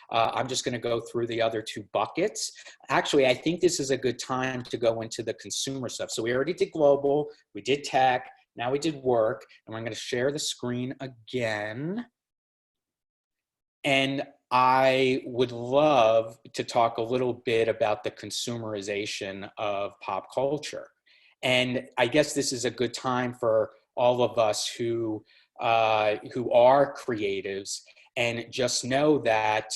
I'm just going to go through the other two buckets. Actually, I think this is a good time to go into the consumer stuff. So we already did global, we did tech, now we did work, and we're going to share the screen again. And I would love to talk a little bit about the consumerization of pop culture. And I guess this is a good time for all of us who are creatives, and just know that,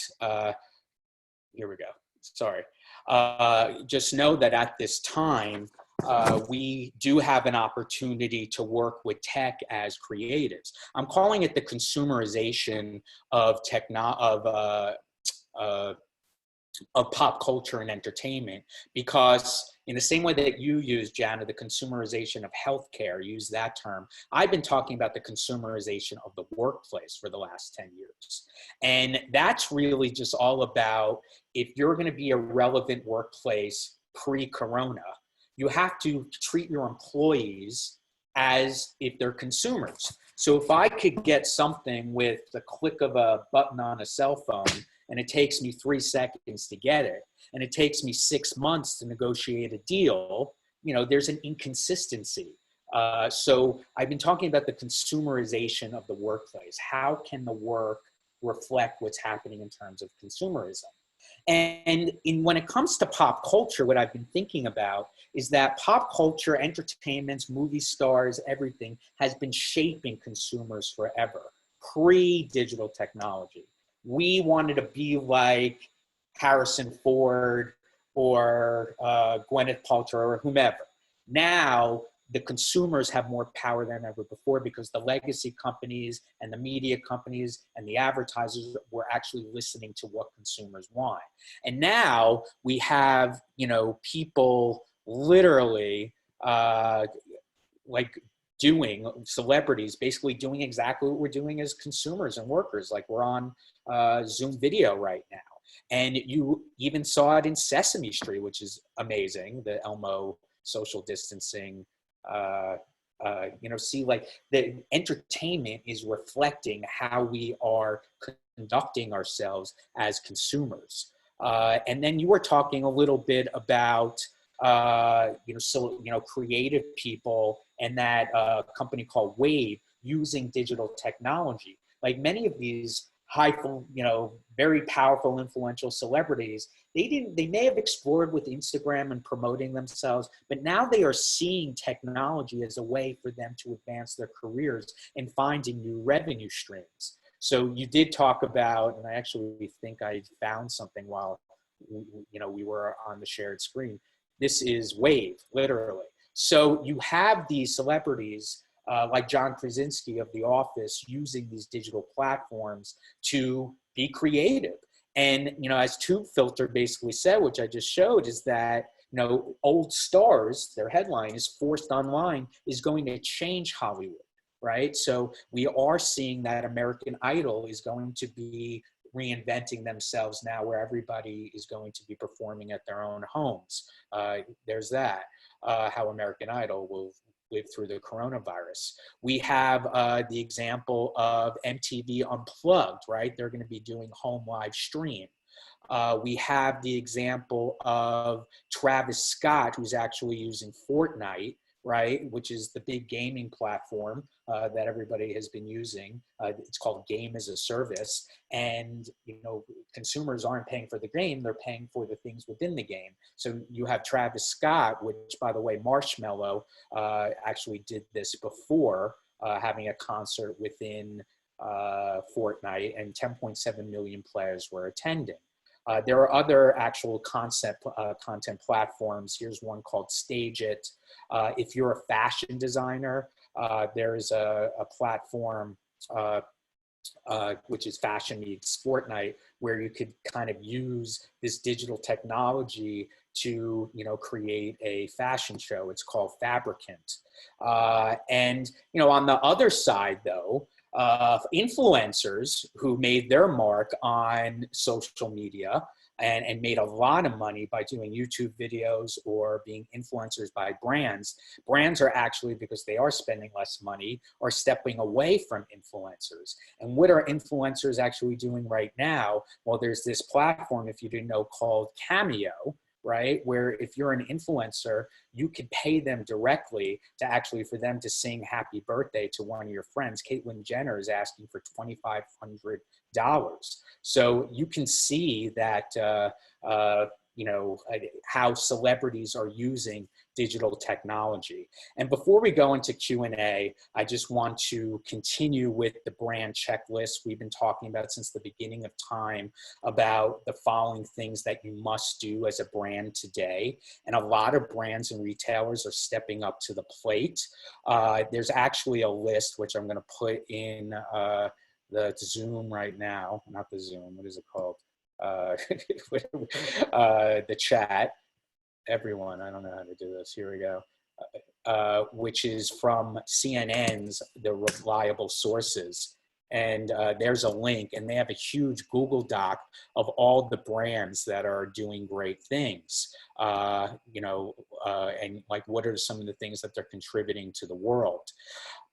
here we go, sorry. Just know that at this time, we do have an opportunity to work with tech as creatives. I'm calling it the consumerization of of pop culture and entertainment, because in the same way that you use, Jana, the consumerization of healthcare, use that term, I've been talking about the consumerization of the workplace for the last 10 years. And that's really just all about, if you're going to be a relevant workplace pre-corona, you have to treat your employees as if they're consumers. So if I could get something with the click of a button on a cell phone, and it takes me 3 seconds to get it, and it takes me 6 months to negotiate a deal, there's an inconsistency. So I've been talking about the consumerization of the workplace. How can the work reflect what's happening in terms of consumerism? And when it comes to pop culture, what I've been thinking about is that pop culture, entertainments, movie stars, everything has been shaping consumers forever, pre-digital technology. We wanted to be like Harrison Ford or Gwyneth Paltrow or whomever. Now, the consumers have more power than ever before, because the legacy companies and the media companies and the advertisers were actually listening to what consumers want. And now we have, people literally celebrities basically doing exactly what we're doing as consumers and workers. Like, we're on Zoom video right now. And you even saw it in Sesame Street, which is amazing, the Elmo social distancing. See, like, the entertainment is reflecting how we are conducting ourselves as consumers. And then you were talking a little bit about, creative people, and that company called Wave using digital technology. Like, many of these very powerful, influential celebrities, they may have explored with Instagram and promoting themselves, but now they are seeing technology as a way for them to advance their careers and finding new revenue streams. So you did talk about, and I actually think I found something while we were on the shared screen. This is Wave, literally. So you have these celebrities like John Krasinski of The Office using these digital platforms to be creative. And, as TubeFilter basically said, which I just showed, is that, old stars, their headline is "Forced Online is going to change Hollywood," right? So we are seeing that American Idol is going to be reinventing themselves now, where everybody is going to be performing at their own homes. There's that, how American Idol will live through the coronavirus. We have the example of MTV Unplugged, right? They're going to be doing home live stream. We have the example of Travis Scott, who's actually using Fortnite, right, which is the big gaming platform that everybody has been using. It's called Game as a Service. And, consumers aren't paying for the game, they're paying for the things within the game. So you have Travis Scott, which, by the way, Marshmello actually did this before, having a concert within Fortnite, and 10.7 million players were attending. There are other actual content platforms. Here's one called Stage It. If you're a fashion designer, there is a platform which is Fashion Meets Fortnite, where you could kind of use this digital technology to, create a fashion show. It's called Fabricant. And, on the other side, though, influencers who made their mark on social media, and made a lot of money by doing YouTube videos or being influencers by brands. Brands are actually, because they are spending less money, are stepping away from influencers. And what are influencers actually doing right now? Well, there's this platform, if you didn't know, called Cameo, right? Where if you're an influencer, you could pay them directly to actually for them to sing happy birthday to one of your friends. Caitlyn Jenner is asking for $2,500. So you can see that, how celebrities are using digital technology. And before we go into Q&A, I just want to continue with the brand checklist we've been talking about since the beginning of time about the following things that you must do as a brand today. And a lot of brands and retailers are stepping up to the plate. There's actually a list, which I'm going to put in the Zoom right now, not the Zoom, what is it called? The chat. Everyone, I don't know how to do this. Here we go. Which is from CNN's The Reliable Sources. And there's a link, and they have a huge Google Doc of all the brands that are doing great things. And like, what are some of the things that they're contributing to the world?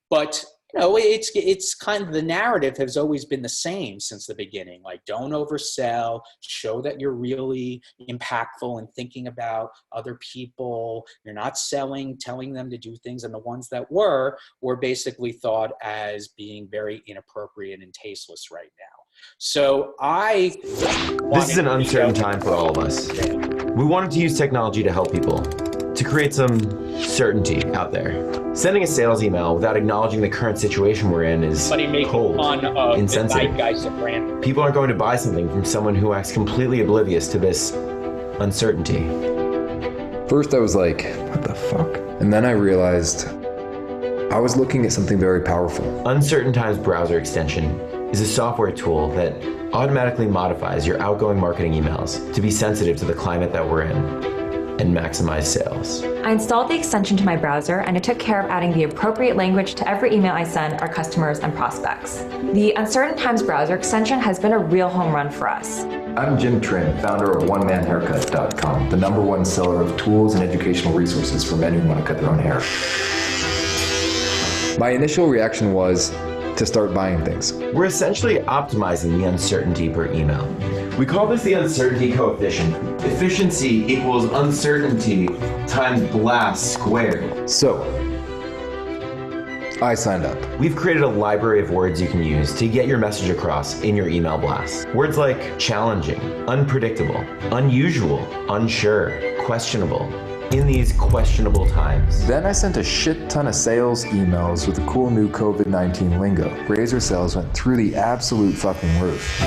But it's kind of, the narrative has always been the same since the beginning. Like, don't oversell, show that you're really impactful and thinking about other people. You're not selling, telling them to do things. And the ones that were basically thought as being very inappropriate and tasteless right now. So this is an uncertain time for all of us. We wanted to use technology to help people, to create some certainty out there. Sending a sales email without acknowledging the current situation we're in is cold, insensitive. People aren't going to buy something from someone who acts completely oblivious to this uncertainty. First I was like, what the fuck? And then I realized I was looking at something very powerful. Uncertain Times browser extension is a software tool that automatically modifies your outgoing marketing emails to be sensitive to the climate that we're in and maximize sales. I installed the extension to my browser, and it took care of adding the appropriate language to every email I send our customers and prospects. The Uncertain Times browser extension has been a real home run for us. I'm Jim Trim, founder of OneManHaircut.com, the #1 seller of tools and educational resources for men who want to cut their own hair. My initial reaction was to start buying things. We're essentially optimizing the uncertainty per email. We call this the uncertainty coefficient. Efficiency equals uncertainty times blast squared. So, I signed up. We've created a library of words you can use to get your message across in your email blast. Words like challenging, unpredictable, unusual, unsure, questionable. In these questionable times. Then I sent a shit ton of sales emails with the cool new COVID-19 lingo. Razor sales went through the absolute fucking roof.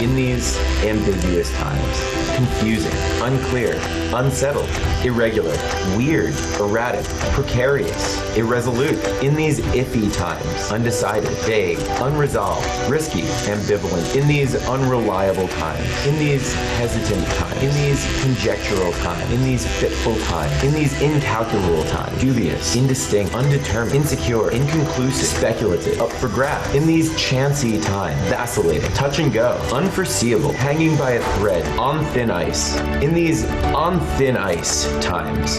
In these ambiguous times, confusing, unclear, unsettled, irregular, weird, erratic, precarious, irresolute. In these iffy times, undecided, vague, unresolved, risky, ambivalent. In these unreliable times, in these hesitant times, in these conjectural times, in these fitful times, in these incalculable times, dubious, indistinct, undetermined, insecure, inconclusive, speculative, up for grabs. In these chancy times, vacillating, touch and go, unforeseeable, hanging by a thread, on thin ice. In these on thin ice times.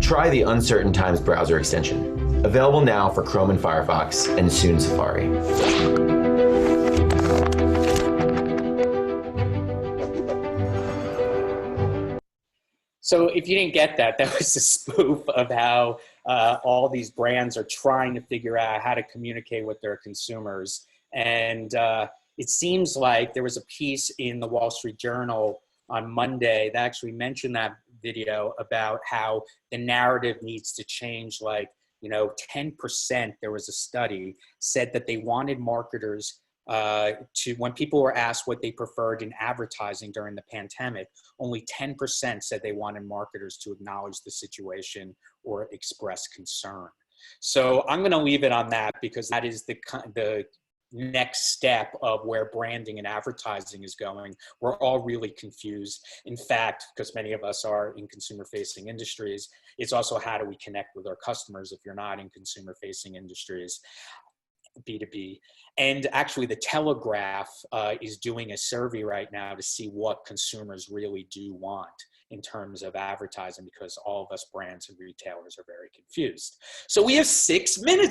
Try the Uncertain Times browser extension. Available now for Chrome and Firefox, and soon Safari. So if you didn't get that, that was a spoof of how all these brands are trying to figure out how to communicate with their consumers. And it seems like there was a piece in the Wall Street Journal on Monday that actually mentioned that video about how the narrative needs to change. Like, 10%, there was a study, said that they wanted marketers to, when people were asked what they preferred in advertising during the pandemic, only 10% said they wanted marketers to acknowledge the situation or express concern. So I'm going to leave it on that, because that is the next step of where branding and advertising is going. We're all really confused. In fact, because many of us are in consumer-facing industries, it's also how do we connect with our customers if you're not in consumer-facing industries. B2B. And actually the Telegraph is doing a survey right now to see what consumers really do want in terms of advertising, because all of us brands and retailers are very confused. So we have 6 minutes.